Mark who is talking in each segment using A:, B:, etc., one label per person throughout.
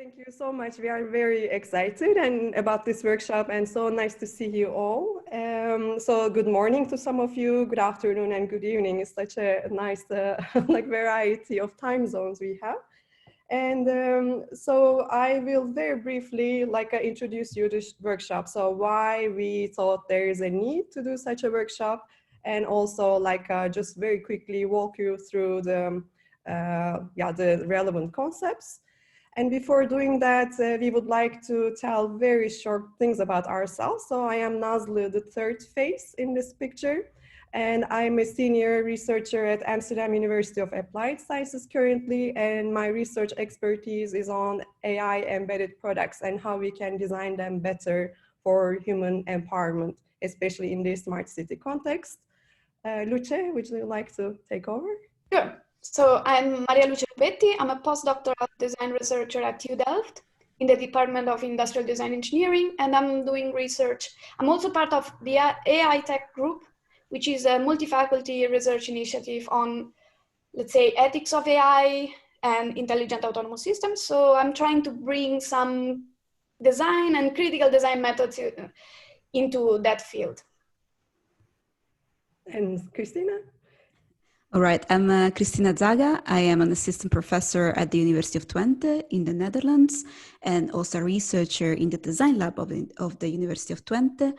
A: Thank you so much. We are very excited and about this workshop, and so nice to see you all. So good morning to some of you, good afternoon and good evening. It's such a nice like variety of time zones we have. And so I will very briefly introduce you to this workshop. So why we thought there is a need to do such a workshop, and also just very quickly walk you through the relevant concepts. And before doing that, we would like to tell very short things about ourselves. So I am Nazli, the third face in this picture. And I'm a senior researcher at Amsterdam University of Applied Sciences currently. And my research expertise is on AI embedded products and how we can design them better for human empowerment, especially in the smart city context. Luce, would you like to take over?
B: Sure. So I'm Luce Lupetti. I'm a postdoctoral design researcher at TU Delft in the Department of Industrial Design Engineering, and I'm doing research. I'm also part of the AI Tech Group, which is a multi-faculty research initiative on, let's say, ethics of AI and intelligent autonomous systems. So I'm trying to bring some design and critical design methods into that field.
A: And Cristina?
C: All right, I'm Cristina Zaga. I am an assistant professor at the University of Twente in the Netherlands, and also a researcher in the design lab of the University of Twente.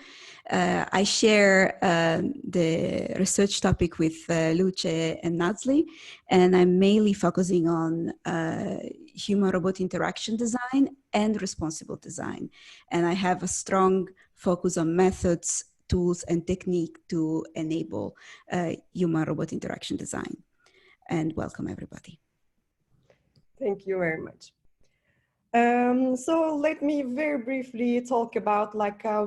C: I share the research topic with Luce and Nazli, and I'm mainly focusing on human-robot interaction design and responsible design. And I have a strong focus on methods, tools and technique to enable human-robot interaction design. And welcome, everybody.
A: Thank you very much. So let me very briefly talk about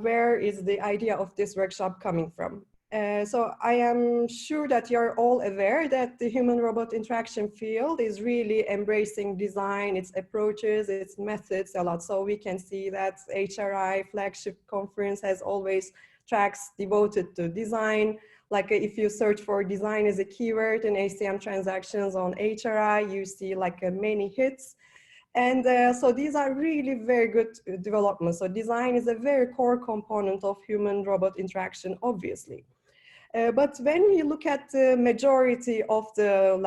A: where is the idea of this workshop coming from. So I am sure that you're all aware that the human-robot interaction field is really embracing design, its approaches, its methods a lot. So we can see that HRI flagship conference has always tracks devoted to design. Like if you search for design as a keyword in ACM transactions on HRI, you see many hits. And so these are really very good developments. So design is a very core component of human-robot interaction, obviously. But when we look at the majority of the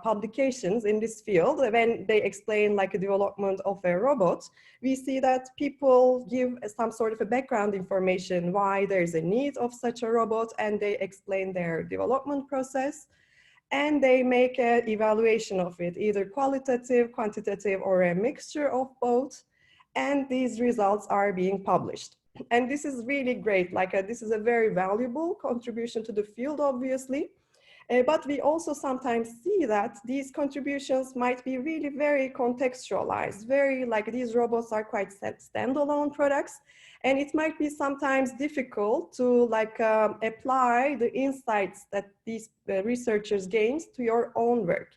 A: publications in this field, when they explain a development of a robot, we see that people give some sort of a background information why there's a need of such a robot, and they explain their development process, and they make an evaluation of it, either qualitative, quantitative, or a mixture of both, and these results are being published. And this is really great. This is a very valuable contribution to the field, obviously. But we also sometimes see that these contributions might be really very contextualized, very these robots are quite standalone products. And it might be sometimes difficult to apply the insights that these researchers gain to your own work.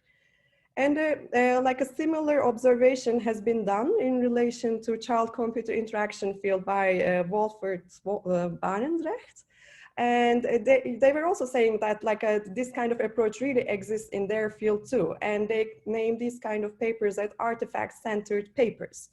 A: And a similar observation has been done in relation to child-computer interaction field by Wolfert Barendrecht. And they were also saying that this kind of approach really exists in their field too. And they name these kind of papers as artifact-centered papers.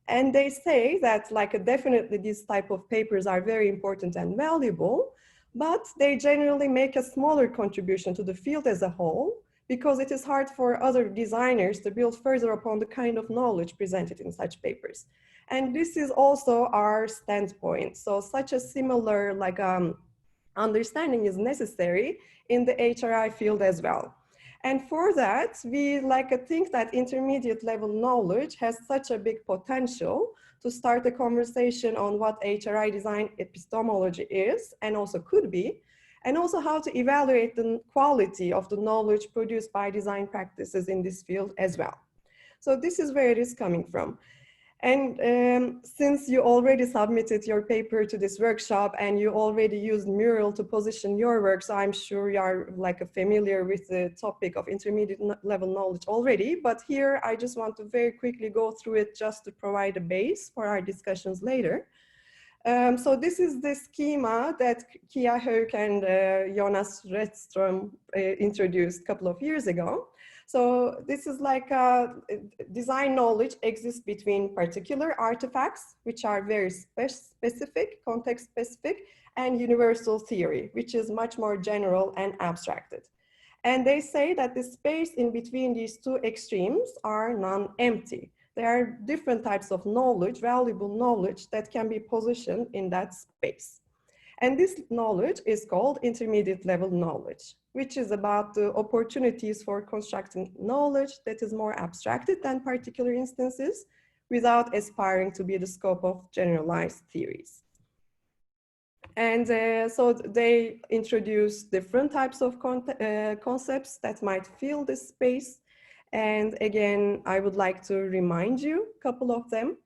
A: And they say that definitely these type of papers are very important and valuable, but they generally make a smaller contribution to the field as a whole, because it is hard for other designers to build further upon the kind of knowledge presented in such papers. And this is also our standpoint. So such a similar understanding is necessary in the HRI field as well. And for that, we think that intermediate level knowledge has such a big potential to start a conversation on what HRI design epistemology is and also could be, and also how to evaluate the quality of the knowledge produced by design practices in this field as well. So this is where it is coming from. And since you already submitted your paper to this workshop and you already used Mural to position your work, so I'm sure you are familiar with the topic of intermediate level knowledge already, but here I just want to very quickly go through it just to provide a base for our discussions later. So this is the schema that Kia Höök and Jonas Redström introduced a couple of years ago. So this is like design knowledge exists between particular artifacts, which are very specific, context specific, and universal theory, which is much more general and abstracted. And they say that the space in between these two extremes are non-empty. There are different types of knowledge, valuable knowledge, that can be positioned in that space. And this knowledge is called intermediate level knowledge, which is about the opportunities for constructing knowledge that is more abstracted than particular instances without aspiring to be the scope of generalized theories. And so they introduce different types of concepts that might fill this space. And again, I would like to remind you a couple of them.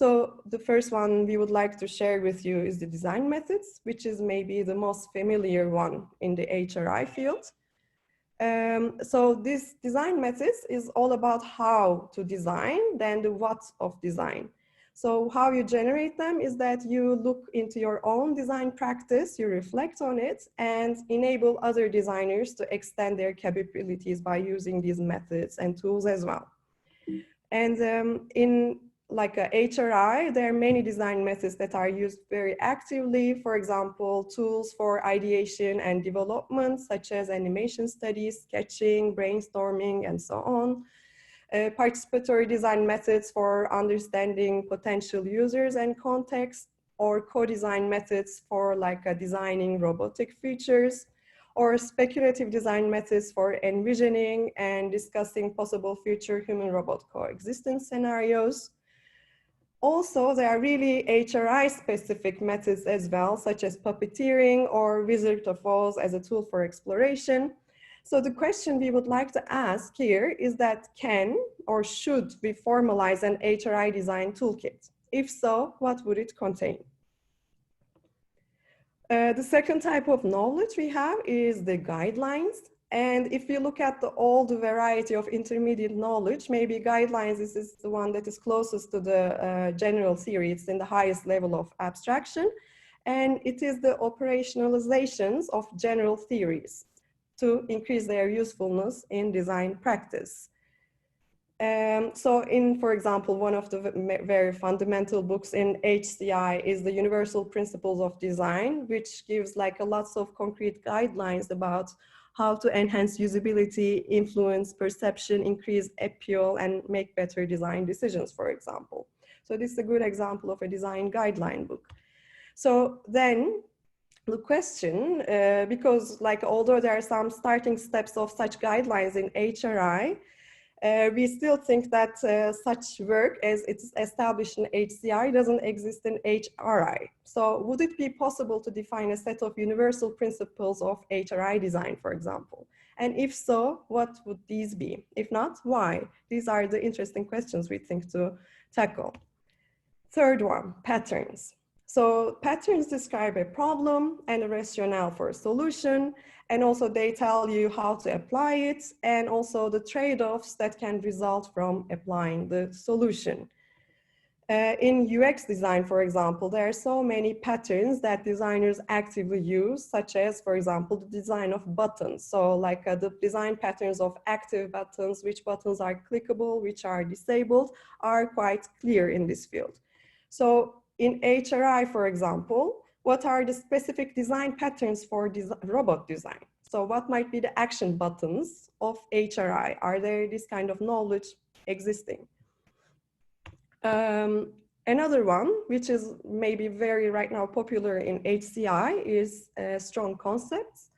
A: So the first one we would like to share with you is the design methods, which is maybe the most familiar one in the HRI field. So this design methods is all about how to design than the what of design. So how you generate them is that you look into your own design practice, you reflect on it, and enable other designers to extend their capabilities by using these methods and tools as well. And in like a HRI, there are many design methods that are used very actively. For example, tools for ideation and development, such as animation studies, sketching, brainstorming, and so on. Participatory design methods for understanding potential users and context, or co-design methods for like designing robotic features, or speculative design methods for envisioning and discussing possible future human-robot coexistence scenarios. Also, there are really HRI-specific methods as well, such as puppeteering or Wizard of Oz as a tool for exploration. So the question we would like to ask here is that can or should we formalize an HRI design toolkit? If so, what would it contain? The second type of knowledge we have is the guidelines. And if you look at all the variety of intermediate knowledge, maybe guidelines is the one that is closest to the general theory. It's in the highest level of abstraction. And it is the operationalizations of general theories to increase their usefulness in design practice. So in, for example, one of the very fundamental books in HCI is the Universal Principles of Design, which gives like lots of concrete guidelines about how to enhance usability, influence perception, increase appeal, and make better design decisions, for example. So this is a good example of a design guideline book. So then the question, because like although there are some starting steps of such guidelines in HRI, we still think that such work as it's established in HCI doesn't exist in HRI. So would it be possible to define a set of universal principles of HRI design, for example? And if so, what would these be? If not, why? These are the interesting questions we think to tackle. Third one, patterns. So patterns describe a problem and a rationale for a solution, and also they tell you how to apply it, and also the trade-offs that can result from applying the solution. In UX design, for example, there are so many patterns that designers actively use, such as, for example, the design of buttons. So like the design patterns of active buttons, which buttons are clickable, which are disabled, are quite clear in this field. So in HRI, for example, what are the specific design patterns for robot design? So what might be the action buttons of HRI? Are there this kind of knowledge existing? Another one, which is maybe very right now popular in HCI, is strong concepts,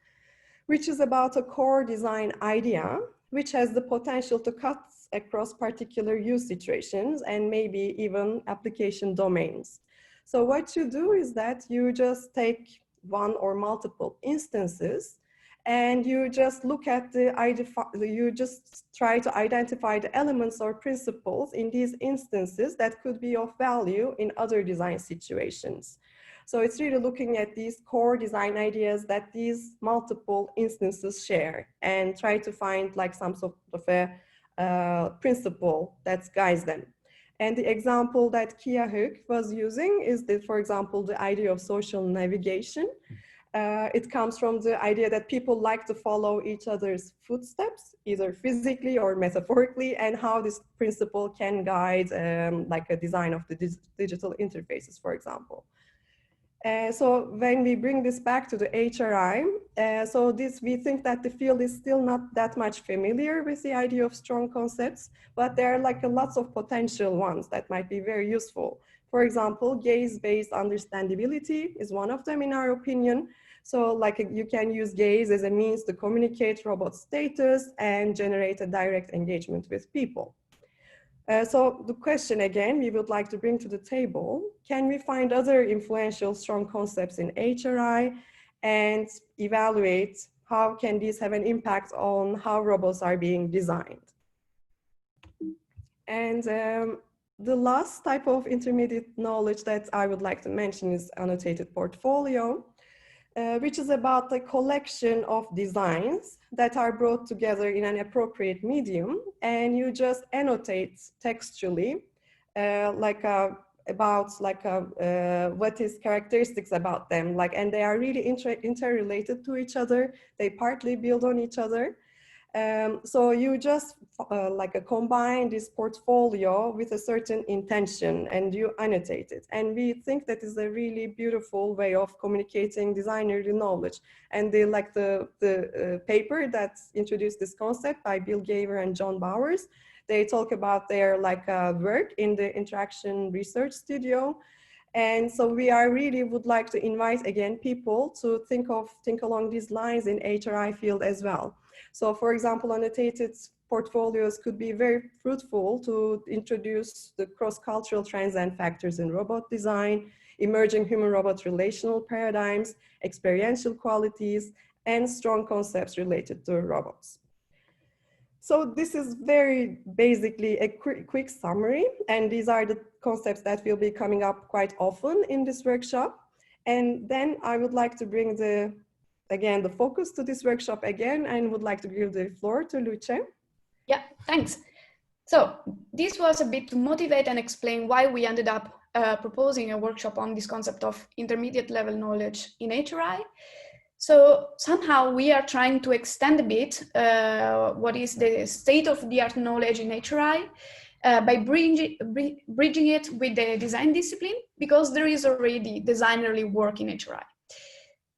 A: which is about a core design idea, which has the potential to cut across particular use situations and maybe even application domains. So what you do is that you just take one or multiple instances and you just look at you just try to identify the elements or principles in these instances that could be of value in other design situations. So it's really looking at these core design ideas that these multiple instances share and try to find like some sort of a principle that guides them. And the example that Kia Hoek was using is that, for example, the idea of social navigation. It comes from the idea that people like to follow each other's footsteps, either physically or metaphorically, and how this principle can guide like a design of the digital interfaces, for example. So when we bring this back to the HRI, we think that the field is still not that much familiar with the idea of strong concepts, but there are like lots of potential ones that might be very useful. For example, gaze-based understandability is one of them in our opinion. So like you can use gaze as a means to communicate robot status and generate a direct engagement with people. So the question again, we would like to bring to the table, can we find other influential strong concepts in HRI and evaluate how can these have an impact on how robots are being designed? And the last type of intermediate knowledge that I would like to mention is annotated portfolio, which is about the collection of designs that are brought together in an appropriate medium, and you just annotate textually what is characteristics about them, and they are really interrelated to each other. They partly build on each other. So you just combine this portfolio with a certain intention and you annotate it. And we think that is a really beautiful way of communicating designerly knowledge. And the paper that introduced this concept by Bill Gaver and John Bowers, they talk about their work in the Interaction Research Studio. And so we really would like to invite again people to think along these lines in HRI field as well. So for example, annotated portfolios could be very fruitful to introduce the cross-cultural trends and factors in robot design, emerging human-robot relational paradigms, experiential qualities, and strong concepts related to robots. So this is very basically a quick summary, and these are the concepts that will be coming up quite often in this workshop. And then I would like to bring the focus to this workshop again, and would like to give the floor to Luce.
B: Yeah, thanks. So this was a bit to motivate and explain why we ended up proposing a workshop on this concept of intermediate level knowledge in HRI. So somehow we are trying to extend a bit what is the state-of-the-art knowledge in HRI by bridging it with the design discipline, because there is already designerly work in HRI.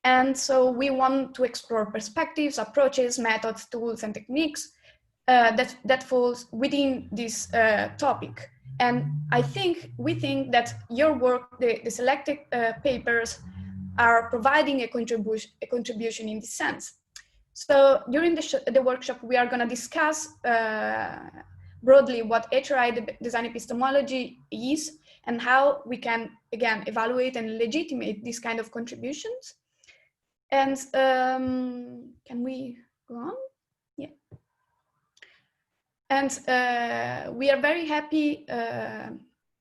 B: And so we want to explore perspectives, approaches, methods, tools, and techniques that falls within this topic. And we think that your work, the selected papers, are providing a contribution in this sense. So during the workshop, we are going to discuss broadly what HRI design epistemology is and how we can, again, evaluate and legitimate these kind of contributions. And can we go on? Yeah. And we are very happy.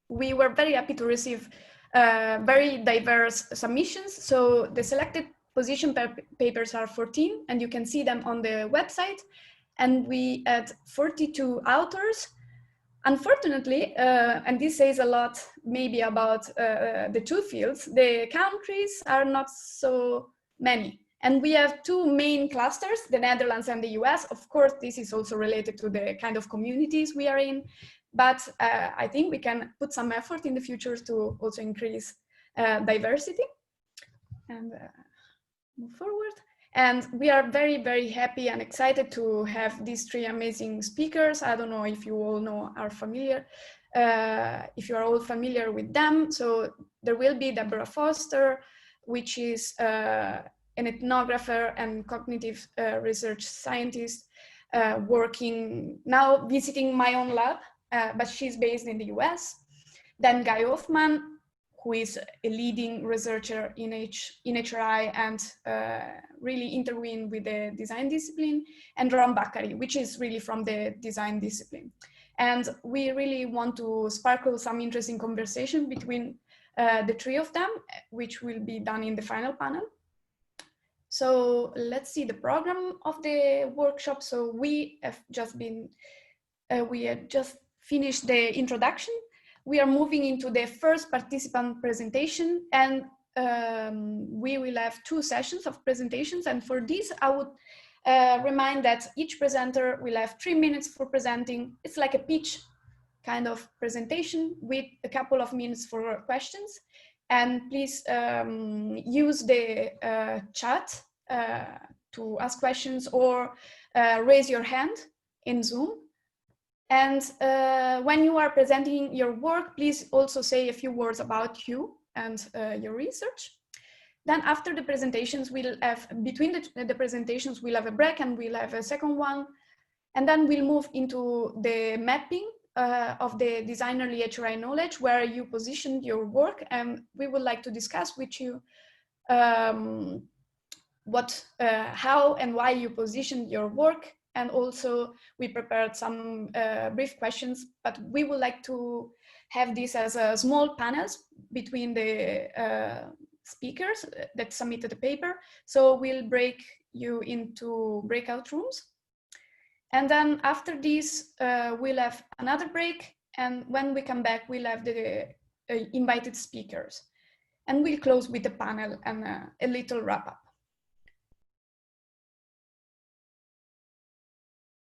B: We were very happy to receive very diverse submissions. So the selected position papers are 14, and you can see them on the website. And we had 42 authors. Unfortunately, and this says a lot maybe about the two fields, the countries are not so many. And we have two main clusters, the Netherlands and the US. Of course, this is also related to the kind of communities we are in. But I think we can put some effort in the future to also increase diversity and move forward. And we are very, very happy and excited to have these three amazing speakers. I don't know if you all are familiar, if you are all familiar with them. So there will be Deborah Foster, which is an ethnographer and cognitive research scientist working now, visiting my own lab, but she's based in the US. Then Guy Hoffman, who is a leading researcher in HRI and really intervened with the design discipline, and Ron Bakari, which is really from the design discipline. And we really want to sparkle some interesting conversation between the three of them, which will be done in the final panel. So let's see the program of the workshop. So we have just finished the introduction. We are moving into the first participant presentation, and we will have 2 sessions of presentations. And for this, I would remind that each presenter will have 3 minutes for presenting. It's like a pitch kind of presentation with a couple of minutes for questions. And please use the chat to ask questions or raise your hand in Zoom. And when you are presenting your work, please also say a few words about you and your research. Then after the presentations, we'll have, between the presentations, we'll have a break and we'll have a second one. And then we'll move into the mapping of the Designerly HRI Knowledge, where you positioned your work. And we would like to discuss with you how and why you positioned your work. And also we prepared some brief questions, but we would like to have this as a small panels between the speakers that submitted the paper. So we'll break you into breakout rooms. And then after this, we'll have another break. And when we come back, we'll have the invited speakers. And we'll close with the panel and a little wrap up.